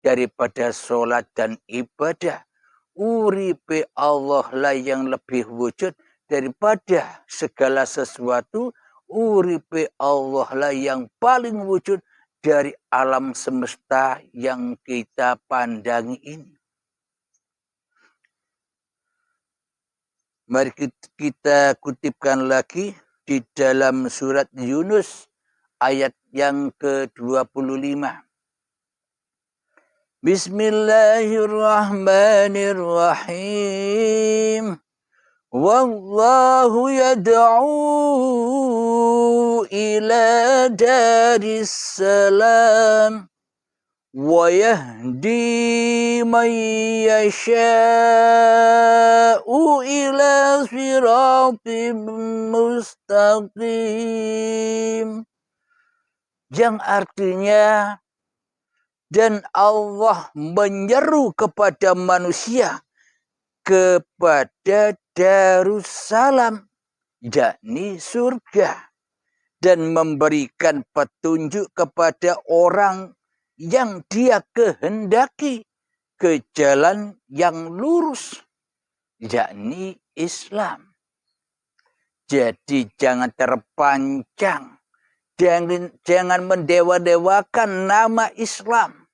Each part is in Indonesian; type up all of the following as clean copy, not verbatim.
daripada sholat dan ibadah. Uripe Allah lah yang lebih wujud daripada segala sesuatu. Uripe Allah lah yang paling wujud dari alam semesta yang kita pandangi ini. Mari kita kutipkan lagi di dalam surat Yunus ayat yang ke-25. Bismillahirrahmanirrahim. Wallahu yad'u ila daris salam wa yahdi man yasha'u ila siratim mustaqim. Yang artinya, dan Allah menyeru kepada manusia kepada Darussalam, yakni surga, dan memberikan petunjuk kepada orang yang dia kehendaki ke jalan yang lurus, yakni Islam. Jadi jangan terpancang, jangan mendewa-dewakan nama Islam.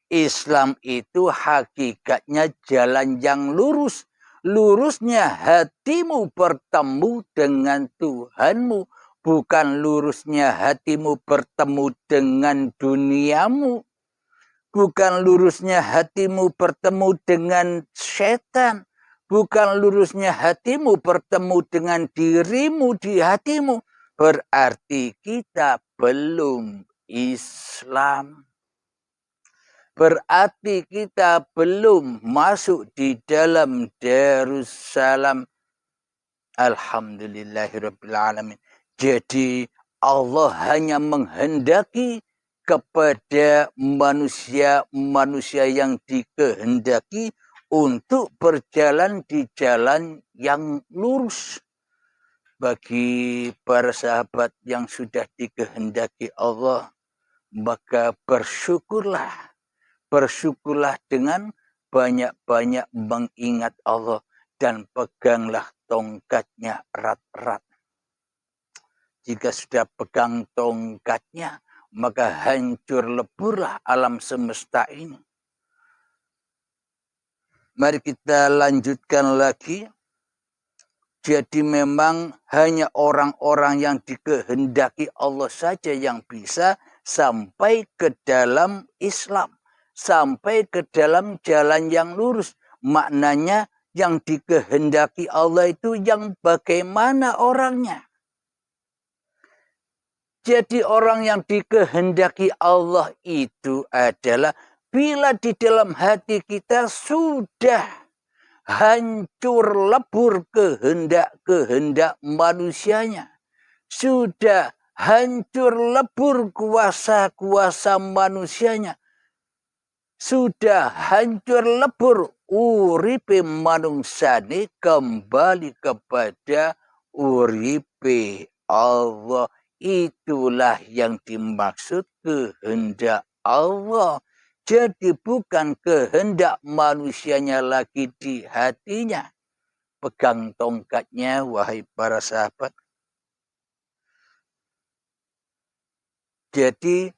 Islam itu hakikatnya jalan yang lurus. Lurusnya hatimu bertemu dengan Tuhanmu. Bukan lurusnya hatimu bertemu dengan duniamu. Bukan lurusnya hatimu bertemu dengan setan. Bukan lurusnya hatimu bertemu dengan dirimu di hatimu. Berarti kita belum Islam. Berarti kita belum masuk di dalam Darussalam. Alhamdulillahirrabbilalamin. Jadi Allah hanya menghendaki kepada manusia-manusia yang dikehendaki untuk berjalan di jalan yang lurus. Bagi para sahabat yang sudah dikehendaki Allah, maka bersyukurlah. Bersyukurlah dengan banyak-banyak mengingat Allah dan peganglah tongkatnya erat-erat. Jika sudah pegang tongkatnya, maka hancur leburlah alam semesta ini. Mari kita lanjutkan lagi. Jadi memang hanya orang-orang yang dikehendaki Allah saja yang bisa sampai ke dalam Islam. Sampai ke dalam jalan yang lurus. Maknanya yang dikehendaki Allah itu yang bagaimana orangnya. Jadi orang yang dikehendaki Allah itu adalah bila di dalam hati kita sudah hancur lebur kehendak-kehendak manusianya. Sudah hancur lebur kuasa-kuasa manusianya. Sudah hancur lebur uripe manungsane kembali kepada uripe Allah. Itulah yang dimaksud kehendak Allah. Jadi bukan kehendak manusianya lagi di hatinya. Pegang tongkatnya wahai para sahabat. Jadi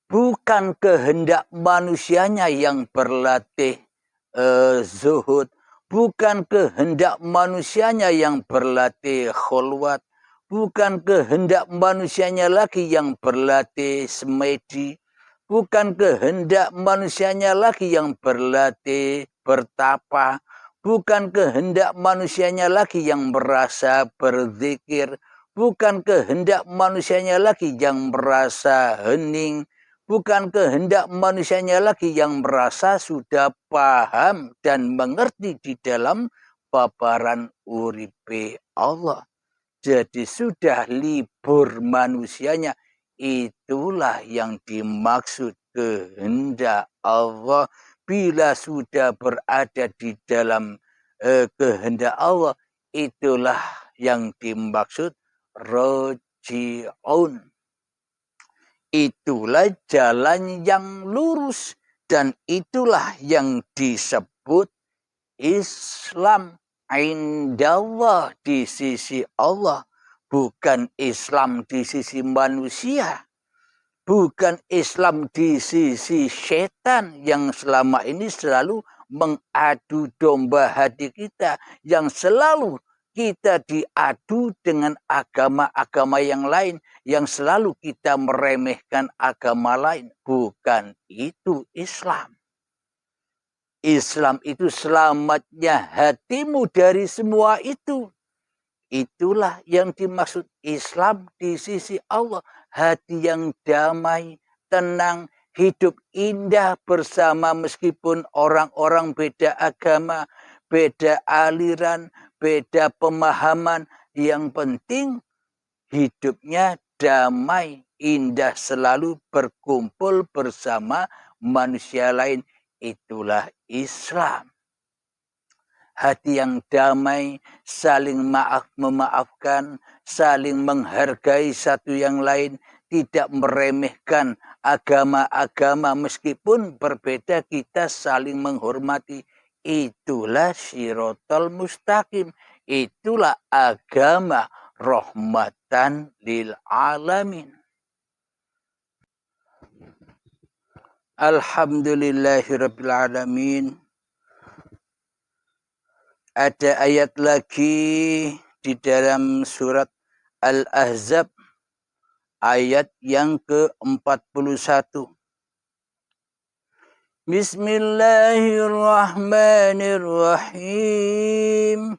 bukan kehendak manusianya yang berlatih zuhud. Bukan kehendak manusianya yang berlatih khulwat. Bukan kehendak manusianya lagi yang berlatih semedi. Bukan kehendak manusianya lagi yang berlatih bertapa. Bukan kehendak manusianya lagi yang merasa berzikir. Bukan kehendak manusianya lagi yang merasa hening. Bukan kehendak manusianya lagi yang merasa sudah paham dan mengerti di dalam paparan uripe Allah. Jadi sudah libur manusianya. Itulah yang dimaksud kehendak Allah. Bila sudah berada di dalam kehendak Allah, itulah yang dimaksud roji'un. Itulah jalan yang lurus. Dan itulah yang disebut Islam indallah, di sisi Allah. Bukan Islam di sisi manusia. Bukan Islam di sisi setan yang selama ini selalu mengadu domba hati kita. Yang selalu kita diadu dengan agama-agama yang lain. Yang selalu kita meremehkan agama lain. Bukan itu Islam. Islam itu selamatnya hatimu dari semua itu. Itulah yang dimaksud Islam di sisi Allah. Hati yang damai, tenang, hidup indah bersama meskipun orang-orang beda agama, beda aliran, beda pemahaman. Yang penting hidupnya damai, indah, selalu berkumpul bersama manusia lain. Itulah Islam. Hati yang damai, saling memaafkan, saling menghargai satu yang lain, tidak meremehkan agama-agama meskipun berbeda, kita saling menghormati. Itulah Shiratal Mustaqim. Itulah agama rahmatan lil alamin. Alhamdulillahirabbil alamin. Ada ayat lagi di dalam surat Al-Ahzab ayat yang ke-41. Bismillahirrahmanirrahim.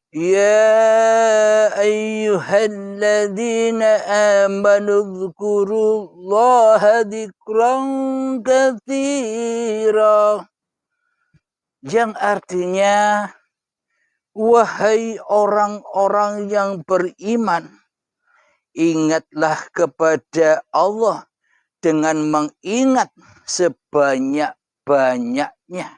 Ya ayyuhalladzina amanu dzkurullaha dzikran katsira. Yang artinya, wahai orang-orang yang beriman, ingatlah kepada Allah dengan mengingat sebanyak-banyaknya.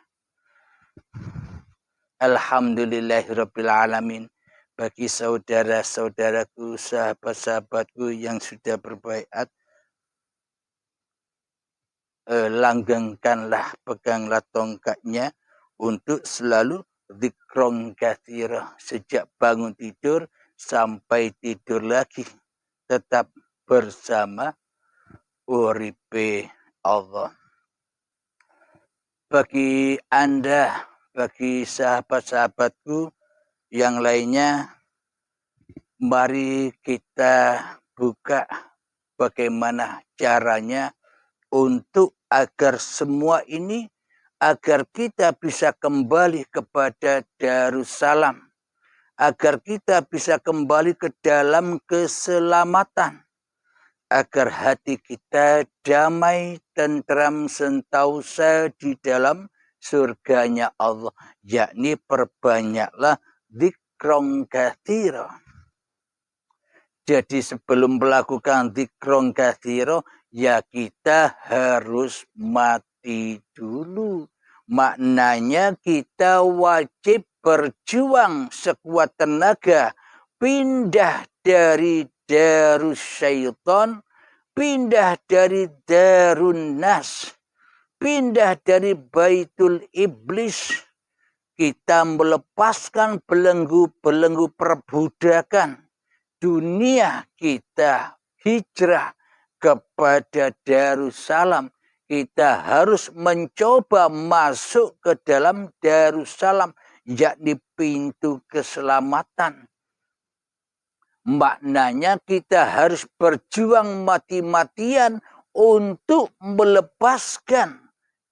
Alhamdulillahirabbil alamin. Bagi saudara-saudaraku, sahabat-sahabatku yang sudah berbaiat, langgengkanlah, peganglah tongkatnya untuk selalu dzikron katsira, sejak bangun tidur sampai tidur lagi, tetap bersama uripe Allah. Bagi Anda, bagi sahabat-sahabatku yang lainnya, mari kita buka bagaimana caranya untuk agar semua ini, agar kita bisa kembali kepada Darussalam, agar kita bisa kembali ke dalam keselamatan, agar hati kita damai, tentram, sentausa di dalam surganya Allah. Yakni perbanyaklah dzikron katsira. Jadi sebelum melakukan dzikron katsira, ya kita harus mati dulu. Maknanya kita wajib berjuang sekuat tenaga, pindah dari Darus Syaitan, pindah dari Darun Nas, pindah dari Baitul Iblis. Kita melepaskan belenggu-belenggu perbudakan dunia, kita hijrah kepada Darussalam. Kita harus mencoba masuk ke dalam Darussalam, yakni pintu keselamatan. Maknanya kita harus berjuang mati-matian untuk melepaskan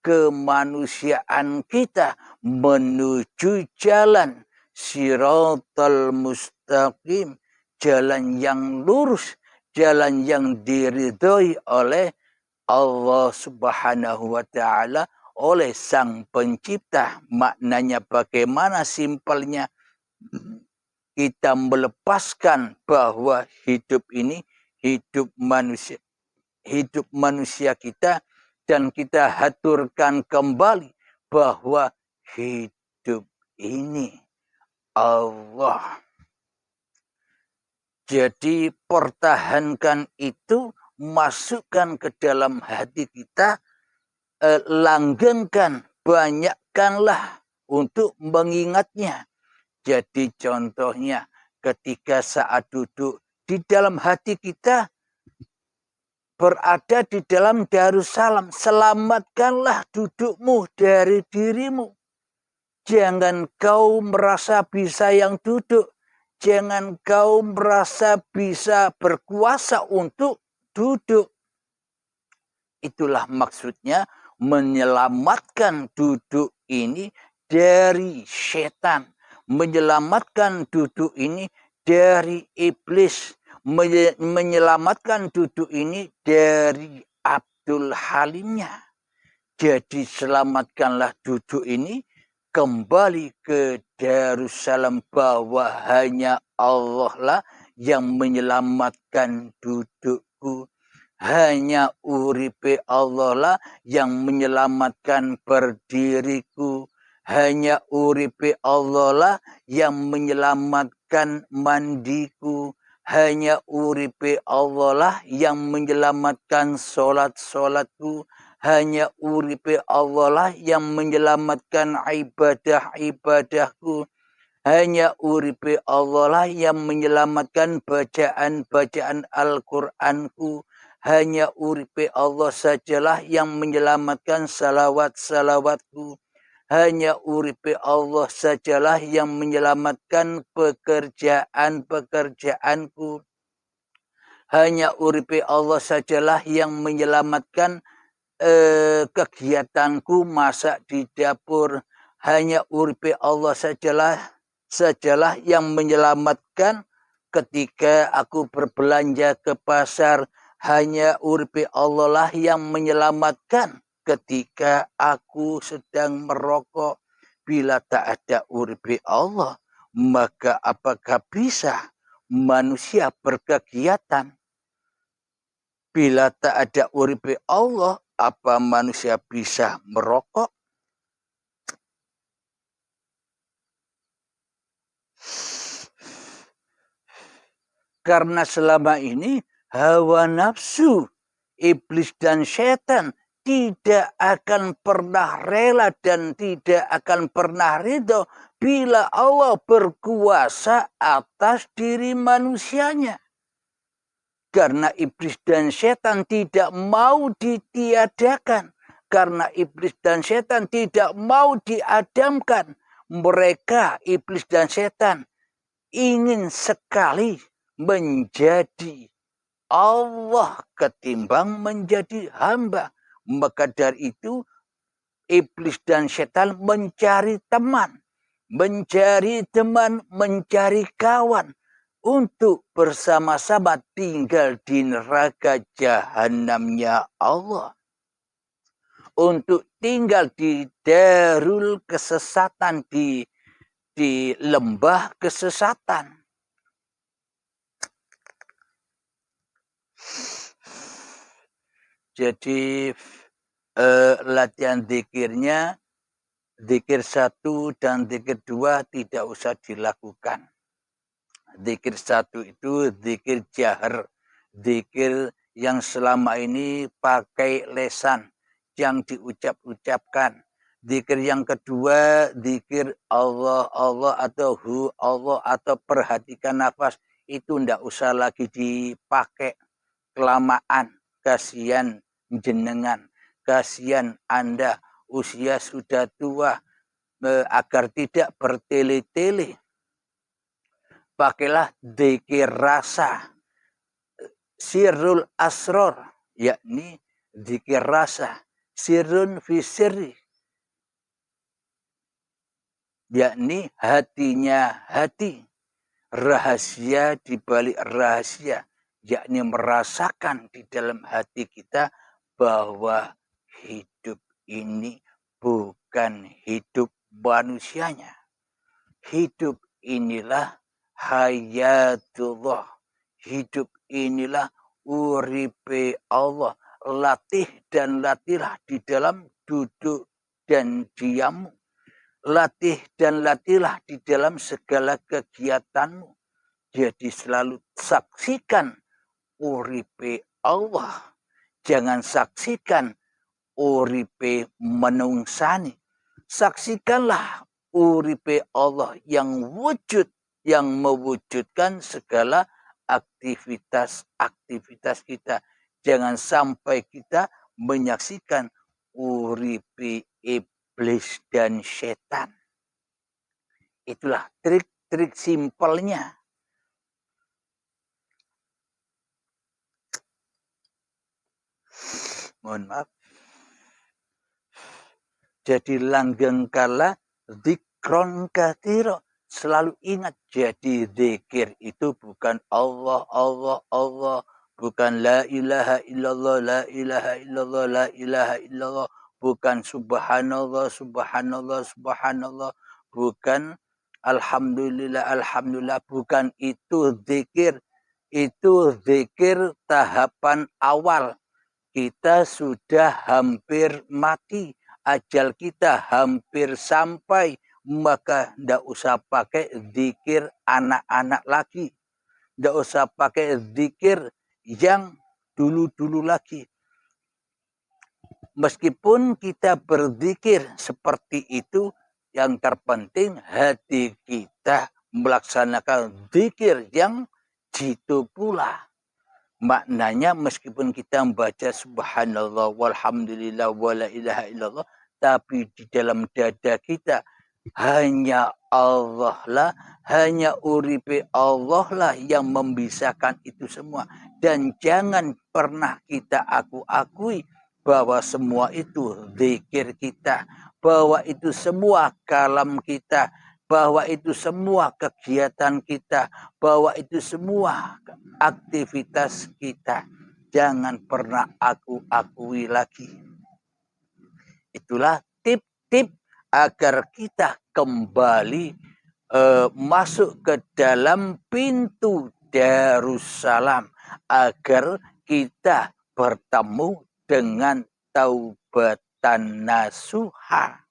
kemanusiaan kita menuju jalan Shiratal Mustaqim, jalan yang lurus, jalan yang diridhoi oleh Allah Subhanahu wa Ta'ala, oleh Sang Pencipta. Maknanya bagaimana simpelnya? Kita melepaskan bahwa hidup ini hidup manusia kita, dan kita haturkan kembali bahwa hidup ini Allah. Jadi pertahankan itu, masukkan ke dalam hati kita langgengkan, banyakkanlah untuk mengingatnya. Jadi contohnya ketika saat duduk di dalam hati kita berada di dalam Darussalam, selamatkanlah dudukmu dari dirimu. Jangan kau merasa bisa yang duduk. Jangan kau merasa bisa berkuasa untuk duduk. Itulah maksudnya menyelamatkan duduk ini dari setan. Menyelamatkan duduk ini dari iblis. Menyelamatkan duduk ini dari Abdul Halimnya. Jadi selamatkanlah duduk ini kembali ke Darussalam, bahwa hanya Allah lah yang menyelamatkan dudukku. Hanya uripe Allah lah yang menyelamatkan berdiriku. Hanya uripe Allah lah yang menyelamatkan mandiku. Hanya uripe Allah lah yang menyelamatkan solat-solatku. Hanya uripe Allah lah yang menyelamatkan ibadah-ibadahku. Hanya uripe Allah lah yang menyelamatkan bacaan-bacaan Al-Qur'anku. Hanya uripe Allah sajalah yang menyelamatkan salawat-salawatku. Hanya uripe Allah sajalah yang menyelamatkan pekerjaan-pekerjaanku. Hanya uripe Allah sajalah yang menyelamatkan kegiatanku masak di dapur. Hanya uripe Allah sajalah yang menyelamatkan ketika aku berbelanja ke pasar. Hanya uripe Allah lah yang menyelamatkan ketika aku sedang merokok. Bila tak ada uripe Allah, maka apakah bisa manusia berkegiatan? Bila tak ada uripe Allah, apa manusia bisa merokok? Karena selama ini hawa nafsu, iblis dan setan tidak akan pernah rela dan tidak akan pernah ridho bila Allah berkuasa atas diri manusianya. Karena iblis dan setan tidak mau ditiadakan. Karena iblis dan setan tidak mau diadamkan. Mereka, iblis dan setan, ingin sekali menjadi Allah ketimbang menjadi hamba. Maka dari itu, iblis dan setan mencari teman. Mencari kawan untuk bersama-sama tinggal di neraka jahanamnya Allah. Untuk tinggal di darul kesesatan, di lembah kesesatan. Jadi latihan zikirnya, zikir 1 dan zikir 2 tidak usah dilakukan. Zikir 1 itu zikir jahar, zikir yang selama ini pakai lesan, yang diucap-ucapkan. Zikir yang kedua, zikir Allah, Allah atau hu, Allah atau perhatikan nafas. Itu ndak usah lagi dipakai, kelamaan. Kasihan jenengan, kasihan Anda, usia sudah tua, agar tidak bertele-tele. Pakailah zikir rasa, sirrul asror, yakni zikir rasa, sirrun fi sirri, yakni hatinya hati, rahasia di balik rahasia, yakni merasakan di dalam hati kita bahwa hidup ini bukan hidup manusianya. Hidup inilah hayatullah. Hidup inilah uripe Allah. Latih dan latihlah di dalam duduk dan diammu. Latih dan latihlah di dalam segala kegiatanmu. Jadi selalu saksikan uripe Allah. Jangan saksikan uripe menungsani. Saksikanlah uripe Allah yang wujud, yang mewujudkan segala aktivitas-aktivitas kita. Jangan sampai kita menyaksikan uripe iblis dan setan. Itulah trik-trik simpelnya. Mohon maaf. Jadi langgeng kala zikron katsira. Selalu ingat, jadi zikir itu bukan Allah, Allah, Allah. Bukan la ilaha illallah, la ilaha illallah, la ilaha illallah. Bukan subhanallah, subhanallah, subhanallah. Bukan alhamdulillah, alhamdulillah. Bukan itu zikir. Itu zikir tahapan awal. Kita sudah hampir mati. Ajal kita hampir sampai, maka tidak usah pakai zikir anak-anak lagi. Tidak usah pakai zikir yang dulu-dulu lagi. Meskipun kita berzikir seperti itu, yang terpenting hati kita melaksanakan zikir yang jitu pula. Maknanya meskipun kita membaca subhanallah walhamdulillah wala ilaha illallah, tapi di dalam dada kita hanya Allah lah, hanya uripe Allah lah yang membisahkan itu semua. Dan jangan pernah kita akui bahwa semua itu zikir kita, bahwa itu semua kalam kita, bahwa itu semua kegiatan kita, bahwa itu semua aktivitas kita. Jangan pernah aku akui lagi. Itulah tip-tip agar kita kembali masuk ke dalam pintu Darussalam, agar kita bertemu dengan taubatan nasuha.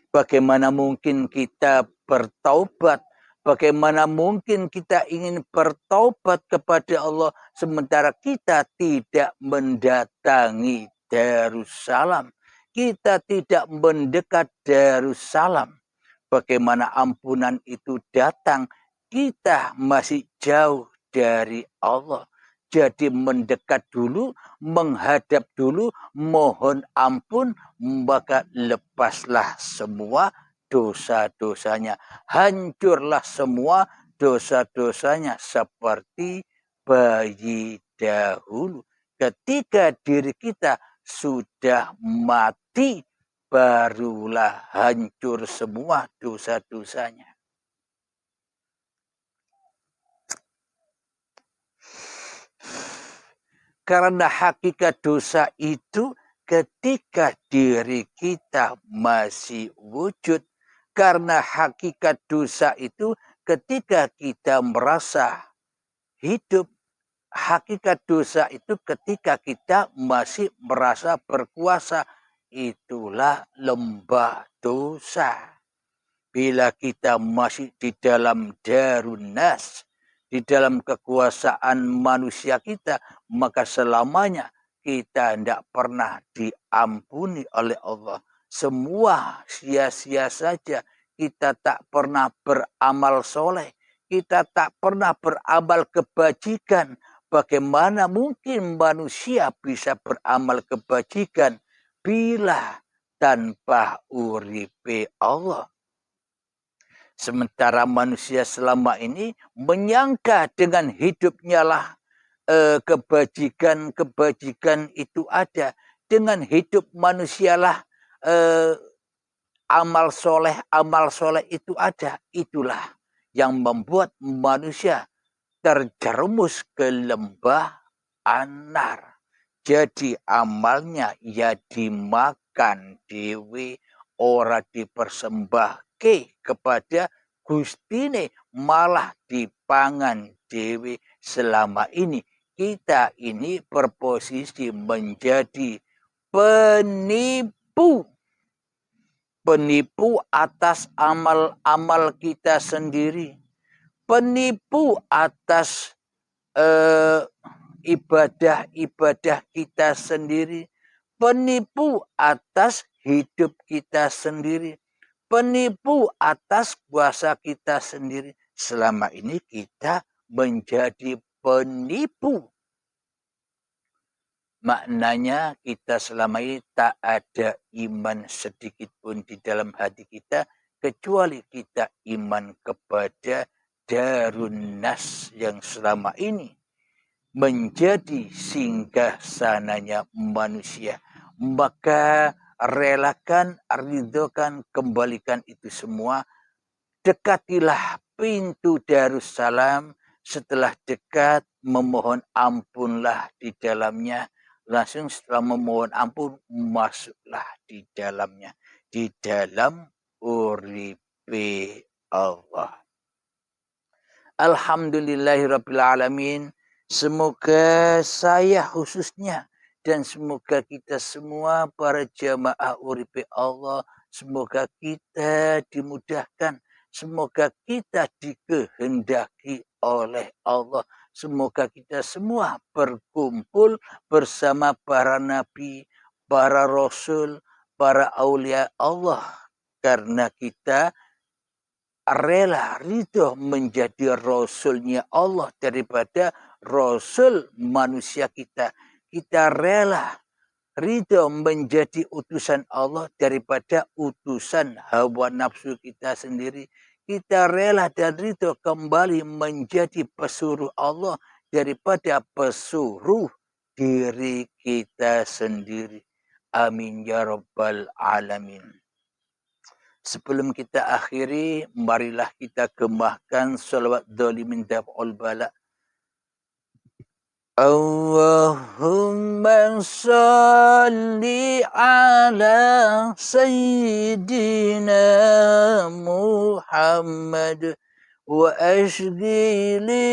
Bagaimana mungkin kita bertaubat? Bagaimana mungkin kita ingin bertaubat kepada Allah sementara kita tidak mendatangi Darussalam? Kita tidak mendekat Darussalam. Bagaimana ampunan itu datang? Kita masih jauh dari Allah. Jadi mendekat dulu, menghadap dulu, mohon ampun, maka lepaslah semua dosa-dosanya. Hancurlah semua dosa-dosanya seperti bayi dahulu. Ketika diri kita sudah mati, barulah hancur semua dosa-dosanya. Karena hakikat dosa itu ketika diri kita masih wujud. Karena hakikat dosa itu ketika kita merasa hidup. Hakikat dosa itu ketika kita masih merasa berkuasa. Itulah lembah dosa. Bila kita masih di dalam darun nas, di dalam kekuasaan manusia kita, maka selamanya kita tidak pernah diampuni oleh Allah. Semua sia-sia saja. Kita tak pernah beramal soleh. Kita tak pernah beramal kebajikan. Bagaimana mungkin manusia bisa beramal kebajikan bila tanpa uripe Allah? Sementara manusia selama ini menyangka dengan hidupnya lah kebajikan itu ada. Dengan hidup manusialah amal soleh itu ada. Itulah yang membuat manusia terjerumus ke lembah anar. Jadi amalnya ya dimakan dewe, ora dipersembahke kepada Gustine, malah dipangan dewe. Selama ini kita ini berposisi menjadi penipu. Penipu atas amal-amal kita sendiri. Penipu atas ibadah-ibadah kita sendiri. penipu atas hidup kita sendiri, penipu atas kuasa kita sendiri. Selama ini kita menjadi penipu. Maknanya kita selama ini tak ada iman sedikit pun di dalam hati kita, kecuali kita iman kepada Darun Nas yang selama ini menjadi singgah sananya manusia. Maka relakan, ridhokan, kembalikan itu semua. Dekatilah pintu Darussalam. Setelah dekat, memohon ampunlah di dalamnya. Langsung setelah memohon ampun, masuklah di dalamnya. Di dalam uripe Allah. Alhamdulillahirrabbilalamin. Semoga saya khususnya dan semoga kita semua para jamaah uripe Allah, semoga kita dimudahkan, semoga kita dikehendaki oleh Allah, semoga kita semua berkumpul bersama para nabi, para rasul, para aulia Allah, karena kita rela ridho menjadi rasulnya Allah daripada rasul manusia kita. Kita rela ridho menjadi utusan Allah daripada utusan hawa nafsu kita sendiri. Kita rela dan ridho kembali menjadi pesuruh Allah daripada pesuruh diri kita sendiri. Amin ya rabbal alamin. Sebelum kita akhiri, marilah kita gemahkan salawat dhalimin daf'ul bala. Allahumma salli ala sayyidina Muhammad wa ashghili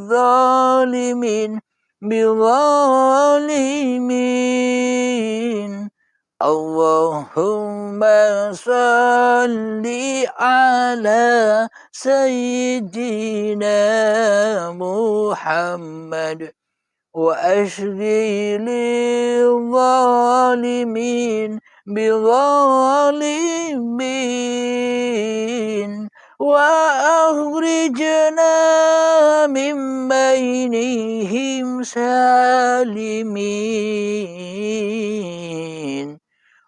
dhalimin bidzalimin. Allahumma salli ala sayyidina Muhammad wa ashghili dhalimin bidzalimin wa akhrijna min bainihim salimin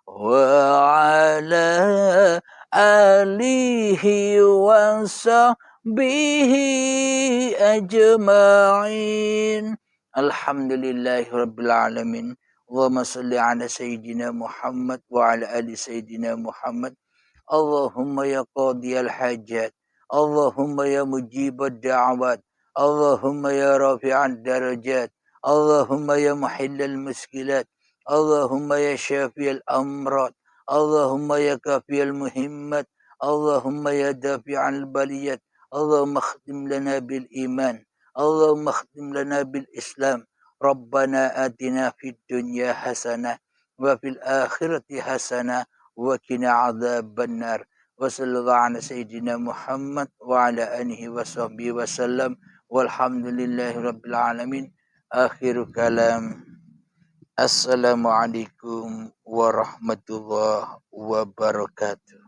wa ala alihi wa sahbihi ajma'in. Alhamdulillahi rabbil alamin. Allahumma salli ala sayyidina Muhammad wa ala ali sayyidina Muhammad. Allahumma ya qadiyal hajat, Allahumma ya mujibad da'awat, Allahumma ya rafi'ad darajat, Allahumma ya muhillal muskilat, Allahumma ya syafiyal amrat, Allahumma ya kafiyal muhimmat, Allahumma ya dafi'al baliyat, Allahumma khtim lana bil iman, Allahumma khtim lana bil Islam. Rabbana atina fid dunya hasanah wa fil akhirati hasanah wa qina adzabannar. Wa sallallahu ala sayyidina Muhammad wa ala alihi wa sahbihi wasallam. Walhamdulillahi rabbil alamin. Akhiru kalam. Assalamualaikum warahmatullahi wabarakatuh.